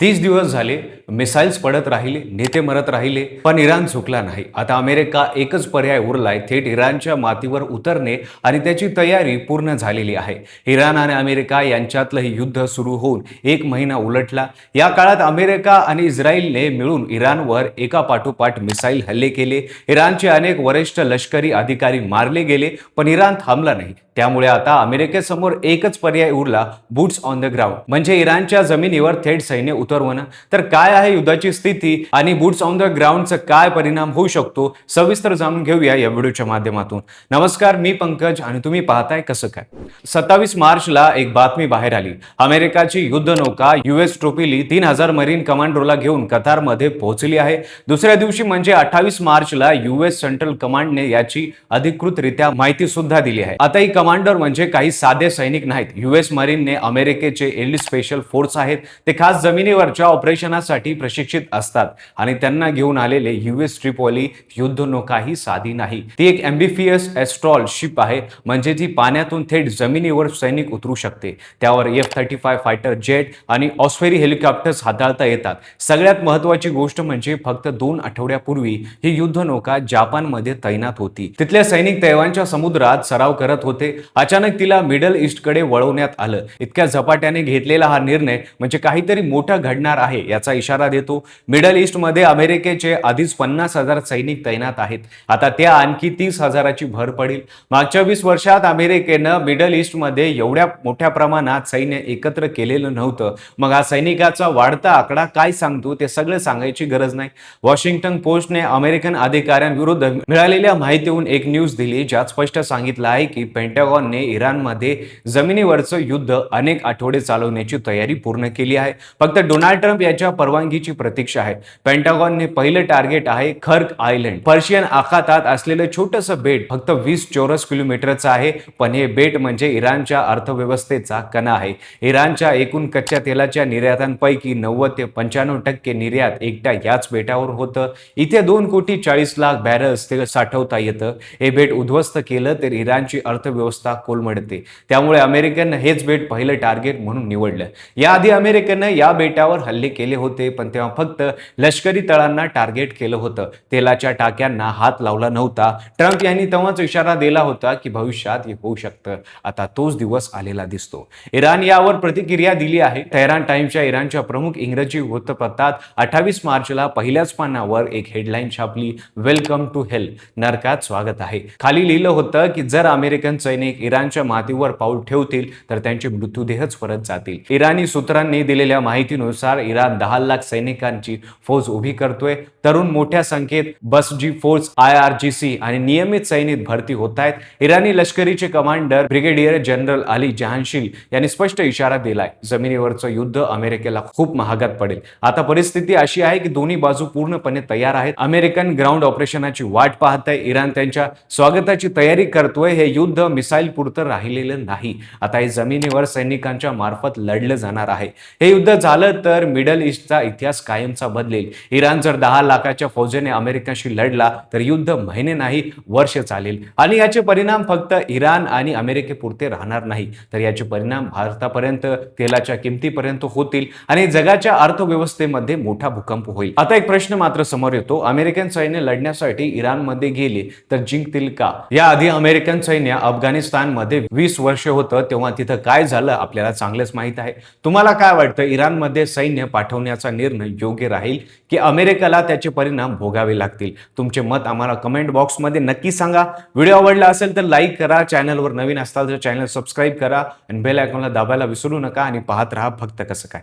30 दिवस झाले, मिसाईल्स पडत राहिले, नेते मरत राहिले, पण इराण झुकला नाही. आता अमेरिका एकच पर्याय उरलाय, थेट इराणच्या मातीवर उतरणे आणि त्याची तयारी पूर्ण झालेली आहे. इराण आणि अमेरिका यांच्यातलं हे युद्ध सुरू होऊन 1 महिना उलटला. या काळात अमेरिका आणि इस्रायलने मिळून इराणवर एकापाठोपाठ मिसाईल हल्ले केले. इराणचे अनेक वरिष्ठ लष्करी अधिकारी मारले गेले, पण इराण थांबला नाही. त्यामुळे आता अमेरिकेसमोर एकच पर्याय उरला, बूट्स ऑन द ग्राउंड, म्हणजे इराणच्या जमिनीवर थेट सैन्य उतरवणं. तर काय आहे युद्धाची स्थिती आणि बूट्स ऑन द ग्राउंडचा काय परिणाम होऊ शकतो, सविस्तर जाणून घेऊया या व्हिडिओच्या माध्यमातून. नमस्कार, मी पंकज आणि तुम्ही पाहताय कसं काय. 27 मार्चला एक बातमी बाहेर आली. अमेरिकाची युद्धनौका US ट्रोपिली 3000 मरीन कमांडोला घेऊन कतारमध्ये पोहोचली आहे. दुसऱ्या दिवशी म्हणजे 28 मार्चला US सेंट्रल कमांडने याची अधिकृतरित्या माहिती सुद्धा दिली आहे. आता ही कमांडर म्हणजे काही साधे सैनिक नाहीत. US मरीनने अमेरिकेचे एलिट स्पेशल फोर्स आहेत. ते खास जमिनीवरच्या ऑपरेशनासाठी प्रशिक्षित असतात आणि त्यांना घेऊन आलेले US ट्रिपोली युद्धनौका ही साधी नाही. ती एक एम्बिफियस एस्ट्रॉल शिप आहे, म्हणजे ती पाण्यातून थेट जमिनीवर सैनिक उतरू शकते. त्यावर F-35 फायटर जेट आणि ऑस्फेरी हेलिकॉप्टर्स हाताळता येतात. सगळ्यात महत्त्वाची गोष्ट म्हणजे फक्त 2 आठवड्यापूर्वी ही युद्धनौका जपानमध्ये तैनात होती. तिथल्या सैनिक तैवानच्या समुद्रात सराव करत होते. अचानक तिला मिडल ईस्टकडे वळवण्यात आलं. इतक्या झपाट्याने घेतलेला हा निर्णय म्हणजे काहीतरी मोठं घडणार आहे याचा इशारा देतो. मिडल ईस्टमध्ये अमेरिकेचे आधीच 50,000 सैनिक तैनात आहेत. आता त्या आणखी 30,000ची भर पडेल. मागच्या 20 वर्षात अमेरिकेनं मिडल ईस्टमध्ये एवढ्या मोठ्या प्रमाणात सैन्य एकत्र केलेलं नव्हतं. मग हा सैनिकाचा वाढता आकडा काय सांगतो ते सगळं सांगायची गरज नाही. वॉशिंग्टन पोस्टने अमेरिकन अधिकाऱ्यांविरुद्ध मिळालेल्या माहितीहून एक न्यूज दिली, ज्यात स्पष्ट सांगितलं आहे की पेंटागॉनने इराणमध्ये जमिनीवरचं युद्ध अनेक आठवडे चालवण्याची तयारी पूर्ण केली आहे. फक्त डोनाल्ड ट्रम्प यांच्या परवानगीची प्रतीक्षा आहे. पेंटागॉनने पहिलं टार्गेट आहे खर्क आयलंड. पर्शियन आखातात असलेलं छोटंसं बेट फक्त 20 चौरस किलोमीटरचं आहे, पण हे बेट म्हणजे इराणच्या अर्थव्यवस्थेचा कणा आहे. इराणच्या एकूण कच्च्या तेलाच्या निर्यातांपैकी 90 ते 95% निर्यात एकट्या याच बेटावर होतं. इथे 2,40,00,000 बॅरल्स तेल साठवता येतं. हे बेट उद्ध्वस्त केलं तर इराणची अर्थव्यवस्था कोलमडते. त्यामुळे अमेरिकेनं हेच बेट पहिलं टार्गेट म्हणून निवडलं. याआधी अमेरिकेनं या बेटावर हल्ले केले होते, पण तेव्हा फक्त लष्करी तळांना टार्गेट केलं होतं. तेलाच्या टाक्यांना हात लावला नव्हता. ट्रम्प यांनी तेव्हाच इशारा दिला होता की भविष्यात हे होऊ शकतं. आता तोच दिवस आलेला दिसतो. इराण यावर प्रतिक्रिया दिली आहे. तेहरान टाइम्सच्या इराणच्या प्रमुख इंग्रजी वृत्तपत्रात 28 मार्चला पहिल्याच पानावर एक हेडलाईन छापली, वेलकम टू हेल, नरकात स्वागत आहे. खाली लिहिलं होतं की जर अमेरिकन सैनिक इराणच्या मातीवर पाऊल ठेवतील तर त्यांचे मृत्यूदेहच परत जातील. इराणी सूत्रांनी दिलेल्या माहितीनुसार इराण 10 लाख सैनिकांची फौज उभी करतोय. तरुण मोठ्या संख्येत बसजी फोर्स, IRGC आणि नियमित सैनिक भरती होत आहेत. इराणी लष्करीचे कमांडर ब्रिगेडियर जनरल अली जहांशील यांनी स्पष्ट इशारा दिलाय, जमिनीवरचं युद्ध अमेरिकेला खूप महागात पडेल. आता परिस्थिती अशी आहे की दोन्ही बाजू पूर्णपणे तयार आहेत. अमेरिकन ग्राउंड ऑपरेशनाची वाट पाहताय. इराण त्यांच्या स्वागताची तयारी करतोय. हे युद्ध मिसाईल पुरतं राहिलेलं नाही. आता हे जमिनीवर सैनिकांच्या मार्फत लढलं जाणार आहे. हे युद्ध झालं तर मिडल ईस्टचा इतिहास कायमचा बदलेल. इराण जर 10 लाखाच्या फौजेने अमेरिकेशी लढला तर युद्ध महिने नाही, वर्ष चालेल. आणि याचे परिणाम फक्त इराण आणि अमेरिकेपुरते राहणार नाही, तर याचे परिणाम भारतापर्यंत, तेलाच्या किमतीपर्यंत होतील आणि जगाच्या अर्थव्यवस्थेमध्ये मोठा भूकंप होईल. आता एक प्रश्न मात्र समोर येतो, अमेरिकन सैन्य लढण्यासाठी इराणमध्ये गेले तर जिंकतील का? याआधी अमेरिकन सैन्य अफगाणिस्तानमध्ये 20 वर्ष होतं, तेव्हा तिथं काय झालं आपल्याला चांगलंच माहित आहे. तुम्हाला काय वाटतं, इराणमध्ये सैन्य पाठवण्याचा निर्णय योग्य राहील की अमेरिकेला त्याचे परिणाम भोगावे लागतील? तुमचे मत आम्हाला कमेंट बॉक्समध्ये नक्की सांगा. व्हिडिओ आवडला असेल तर लाईक करा, चॅनलवर नवीन असाल तर चॅनल सबस्क्राईब करा आणि बेल आयकॉनला दाबायला विसरू नका आणि पाहत राहा फक्त कसं काय.